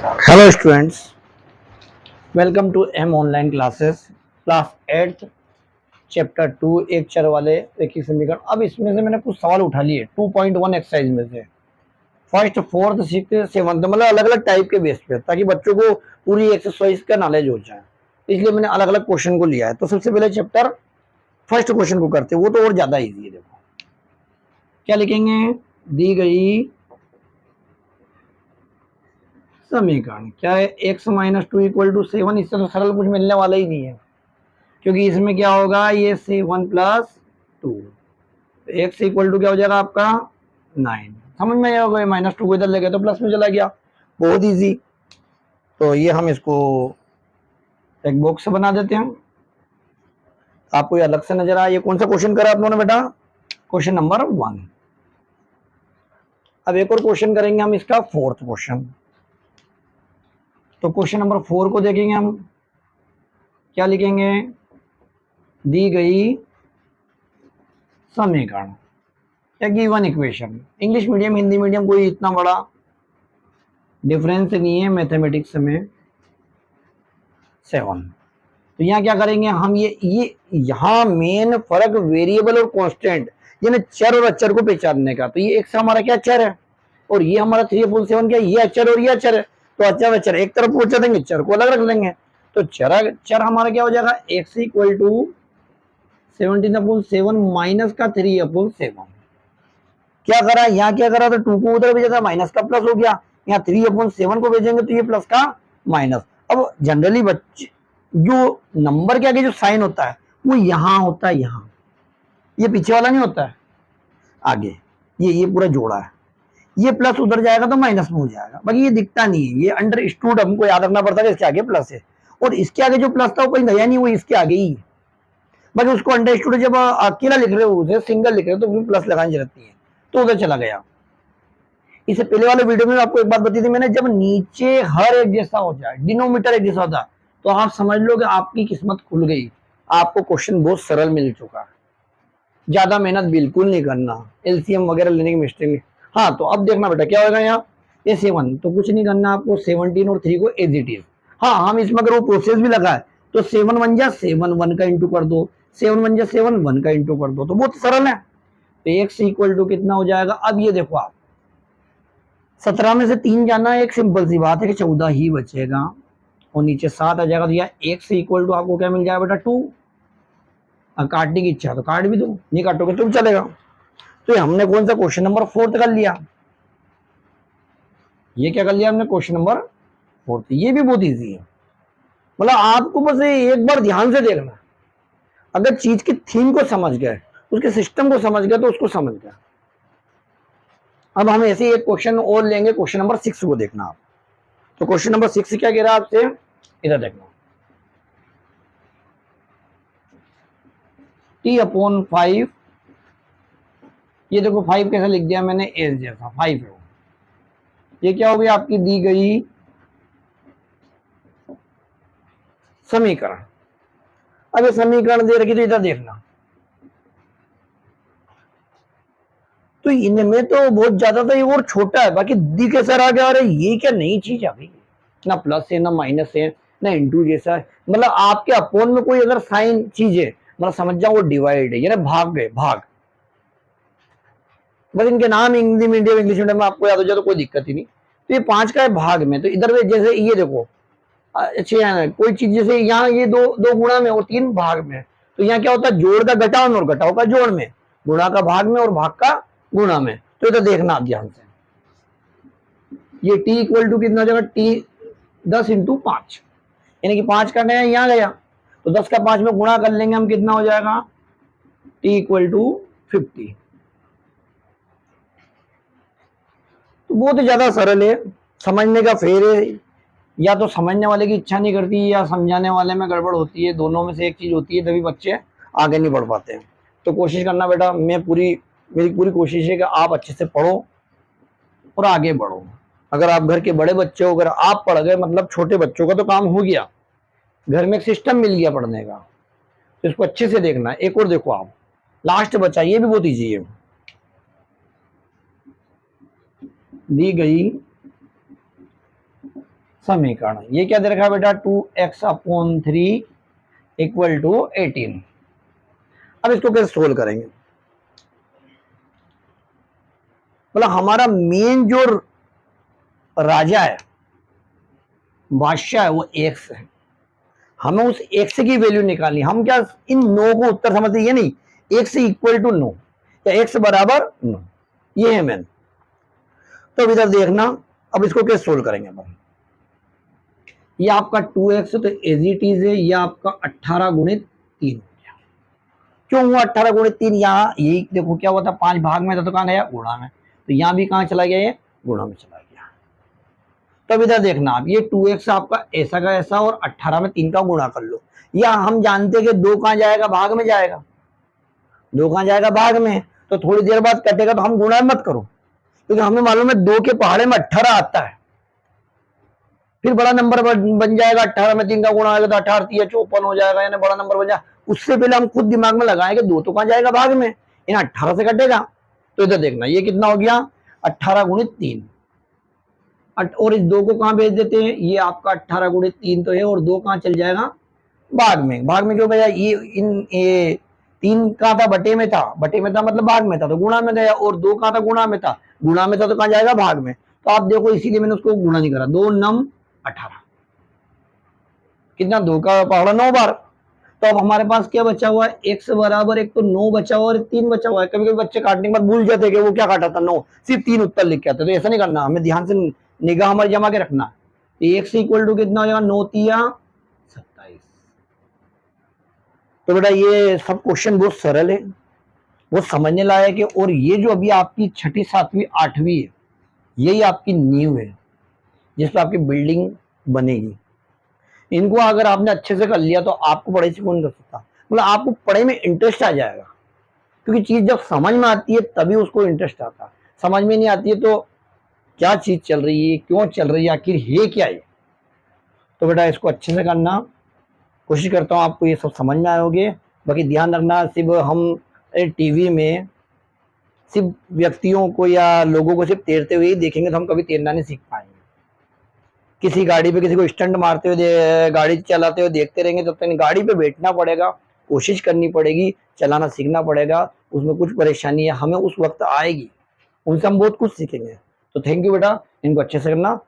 Hello students, welcome to M online classes class 8 chapter 2 एक चर वाले रैखिक समीकरण। अब इसमें से मैंने कुछ सवाल उठा लिए 2.1 एक्सरसाइज में से फर्स्ट, फोर्थ, सिक्स्थ, सेवंथ, मतलब अलग अलग टाइप के बेस पे, ताकि बच्चों को पूरी एक्सरसाइज का नॉलेज हो जाए। इसलिए मैंने अलग अलग क्वेश्चन को लिया है। तो सबसे पहले चैप्टर फर्स्ट क्वेश्चन को करते हैं, वो तो और ज्यादा ईजी है। देखो क्या लिखेंगे, दी गई समीकरण क्या है, x minus two equal to 7। इससे तो सरल कुछ मिलने वाला ही नहीं है, क्योंकि इसमें क्या होगा, ये 7 + 2, एक्स इक्वल टू क्या हो जाएगा आपका 9। समझ में आया होगा, माइनस टू को इधर ले गए तो प्लस में चला गया, बहुत इजी। तो ये हम इसको एक बॉक्स बना देते हैं, आपको ये अलग से नजर आया। ये कौन सा क्वेश्चन करा आप लोगों ने बेटा, क्वेश्चन नंबर 1। अब एक और क्वेश्चन करेंगे हम, इसका फोर्थ क्वेश्चन। तो क्वेश्चन नंबर 4 को देखेंगे हम, क्या लिखेंगे, दी गई समीकरण या given equation. English medium Hindi medium कोई इतना बड़ा डिफरेंस नहीं है मैथमेटिक्स में। 7, तो यहाँ क्या करेंगे हम, ये यहाँ मेन फर्क वेरिएबल और कांस्टेंट, यानी चर और अचर को पहचानने का। तो ये एक्स हमारा क्या चर है, और ये हमारा 3/7 क्या, ये अचर और ये अचर है। तो अचर अचर एक तरफ पहुंचा देंगे, चर को अलग रख लेंगे। तो चर हमारा क्या हो जाएगा, एक्स इक्वल टू 17/7 माइनस का 3/7। क्या करा, यहाँ क्या करा, तो 2 को उधर भेजा था, माइनस का प्लस हो गया। यहाँ 3/7 को भेजेंगे तो ये प्लस का माइनस। अब जनरली बच्चे जो नंबर के आगे जो साइन होता है वो यहाँ होता है, यहाँ, ये पीछे वाला नहीं होता है, आगे ये पूरा जोड़ा है। ये प्लस उधर जाएगा तो माइनस में हो जाएगा, बाकी ये दिखता नहीं है, ये अंडरस्टूड हमको याद रखना पड़ता है, इसके आगे प्लस है। और इसके आगे जो प्लस था वो कोई नया नहीं, वो इसके आगे ही है। बाकी उसको अंडरस्टूड जब अकेला लिख रहे हो, उसे सिंगल लिख रहे हो, तो प्लस लगानी जरूरत नहीं है, तो उधर चला गया। इससे पहले वाले वीडियो में आपको एक बात बताई थी मैंने, जब नीचे हर एक जैसा हो जाए, डिनोमीटर एक जैसा होता, तो आप समझ लो कि आपकी किस्मत खुल गई, आपको क्वेश्चन बहुत सरल मिल चुका है। ज्यादा मेहनत बिल्कुल नहीं करना, एलसीएम वगैरह लेने की मिस्टेक नहीं। हाँ, तो अब देखना बेटा क्या होगा, यहाँ ये 7, तो कुछ नहीं करना आपको, 17 और 3 को एज इट इज। हाँ, हम इसमें अगर वो प्रोसेस भी लगा है तो 7 बन जा 7 1 का इंटू कर दो, 7 बन जा 7 1 का इंटू कर दो, तो बहुत सरल है। तो एक्स इक्वल टू कितना हो जाएगा, अब ये देखो आप, 17 में से 3 जाना है, एक सिंपल सी बात है कि 14 ही बचेगा, और नीचे 7 आ जाएगा। तो यह एक्स इक्वल टू आपको क्या मिल जाएगा बेटा, 2। काटने की इच्छा तो काट भी दो, नहीं काटोगे तो चलेगा। तो हमने कौन सा क्वेश्चन नंबर 4 कर लिया, ये क्या कर लिया हमने, क्वेश्चन नंबर 4। ये भी बहुत इजी है, मतलब आपको बस एक बार ध्यान से देखना, अगर चीज की थीम को समझ गए, उसके सिस्टम को समझ गए, तो उसको समझ गए। अब हम ऐसे एक क्वेश्चन और लेंगे, क्वेश्चन नंबर 6 को देखना आप। तो क्वेश्चन नंबर 6 क्या कह रहा है आपसे, इधर देखना, t/5, ये देखो 5 कैसे लिख दिया मैंने, एस जैसा 5 है। ये क्या हो गया, आपकी दी गई समीकरण। अब ये समीकरण दे रखी, तो इधर देखना, तो इनमें तो बहुत ज्यादा था, ये और छोटा है, बाकी दी के सर आ गया, अरे ये क्या नई चीज आ गई, ना प्लस है ना माइनस है ना इंटू जैसा है। मतलब आपके अपोन में कोई अगर साइन चीज है, मतलब समझ जाओ वो डिवाइड है, यानी भाग है, भाग। बस इनके नाम हिंदी मीडियम इंग्लिश मीडियम में आपको याद हो जाए तो कोई दिक्कत ही नहीं। तो ये 5 का है भाग में, तो इधर जैसे ये देखो, अच्छा कोई चीज जैसे यहाँ ये दो दो गुणा में और 3 भाग में, तो यहाँ क्या होता है, जोड़ का घटाव में और घटाव का जोड़ में, गुणा का भाग में और भाग का गुणा में। तो इधर देखना आप ध्यान से, ये t इक्वल टू कितना जाएगा, t 10 × 5, यानी कि 5 का नया यहाँ गया, तो 10 का 5 में गुणा कर लेंगे हम, कितना हो जाएगा, t इक्वल टू 50। तो बहुत ज्यादा सरल है, समझने का फेर है, या तो समझने वाले की इच्छा नहीं करती या समझाने वाले में गड़बड़ होती है, दोनों में से एक चीज होती है, तभी बच्चे आगे नहीं बढ़ पाते हैं। तो कोशिश करना बेटा, मेरी पूरी कोशिश है कि आप अच्छे से पढ़ो और आगे बढ़ो। अगर आप घर के बड़े बच्चे हो, अगर आप पढ़ गए, मतलब छोटे बच्चों का तो काम हो गया, घर में एक सिस्टम मिल गया पढ़ने का, तो इसको अच्छे से देखना। एक और देखो आप, लास्ट बचा, ये भी बहुत ईजी है, दी गई समीकरण। ये क्या दे रखा है बेटा, 2x/3 इक्वल टू 18। अब इसको कैसे सोल्व करेंगे? मतलब हमारा मेन जो राजा है, बादशाह है, वो एक्स है। हमें उस एक्स की वैल्यू निकालनी। हम क्या इन नो को उत्तर समझते, ये नहीं एक्स इक्वल टू नो या एक्स बराबर नो, ये है मेन। तो अब इधर देखना, अब इसको कैसे सोल्व करेंगे अपन। ये आपका 2x तो एज इट इज है, ये आपका 18 गुणित 3 हो गया। क्यों हुआ 18 गुणित 3? यहाँ यही देखो क्या हुआ था, 5 भाग में था तो कहाँ गया, गुणा में। तो यहाँ भी कहाँ चला गया, ये गुणा में चला गया। तो अब इधर देखना आप, ये 2x आपका ऐसा का ऐसा और 18 में 3 का गुणा कर लो। या हम जानते कि 2 कहाँ जाएगा, भाग में जाएगा। 2 कहाँ जाएगा, भाग में। तो थोड़ी देर बाद कटेगा तो हम गुणा मत करो, क्योंकि हमें मालूम है 2 के पहाड़े में 18 आता है। फिर बड़ा नंबर बन जाएगा, 18 में 3 का गुणा आएगा तो 18 3 54 हो जाएगा, यानी बड़ा नंबर बन जाएगा। उससे पहले हम खुद दिमाग में लगाएंगे 2 तो कहाँ जाएगा, भाग में, यानी 18 से कटेगा। तो इधर देखना ये कितना हो गया, 18 गुणित 3, और इस 2 को कहाँ भेज देते हैं, ये आपका 18 गुणित 3 तो है, और 2 कहाँ चल जाएगा, भाग में। भाग में क्यों भेजा, ये 3 कहाँ था, बटे में था, बटे में था मतलब भाग में था तो गुणा में गया, और 2 कहाँ था, गुणा में था, गुणा में था तो कहाँ जाएगा, भाग में। तो आप देखो इसीलिए मैंने उसको गुणा नहीं करा। 2 9 18, कितना, 2 का पहाड़ा 9 बार। तो अब हमारे पास क्या बचा हुआ है, x बराबर एक तो 9 बचा हुआ और 3 बचा हुआ है। कभी कभी बच्चे काटने के बाद भूल जाते कि वो क्या काटा था, 9, सिर्फ 3 उत्तर लिख के आते। तो ऐसा नहीं करना, हमें ध्यान से निगाह हमारी जमा के रखना। x इक्वल टू कितना हो जाएगा, 9 तिया 27। तो बेटा ये सब क्वेश्चन बहुत सरल है, बहुत समझने लायक है। और ये जो अभी आपकी 6ठी 7वीं 8वीं है, यही आपकी नींव है जिस पर आपकी बिल्डिंग बनेगी। इनको अगर आपने अच्छे से कर लिया तो आपको पढ़ाई से कौन कर सकता, मतलब आपको पढ़ाई में इंटरेस्ट आ जाएगा। क्योंकि चीज जब समझ में आती है तभी उसको इंटरेस्ट आता है, समझ में नहीं आती है तो क्या चीज चल रही है, क्यों चल रही है, आखिर है क्या है। तो बेटा इसको अच्छे से करना, कोशिश करता हूँ आपको ये सब समझ में आयोगे। बाकी ध्यान रखना, सिर्फ हम टीवी में सिर्फ व्यक्तियों को या लोगों को सिर्फ तैरते हुए ही देखेंगे तो हम कभी तैरना नहीं सीख पाएंगे। किसी गाड़ी पे किसी को स्टंट मारते हुए, गाड़ी चलाते हुए देखते रहेंगे तब तक गाड़ी पे बैठना पड़ेगा, कोशिश करनी पड़ेगी, चलाना सीखना पड़ेगा। उसमें कुछ परेशानी है, हमें उस वक्त आएगी, उनसे हम बहुत कुछ सीखेंगे। तो थैंक यू बेटा, इनको अच्छे से करना।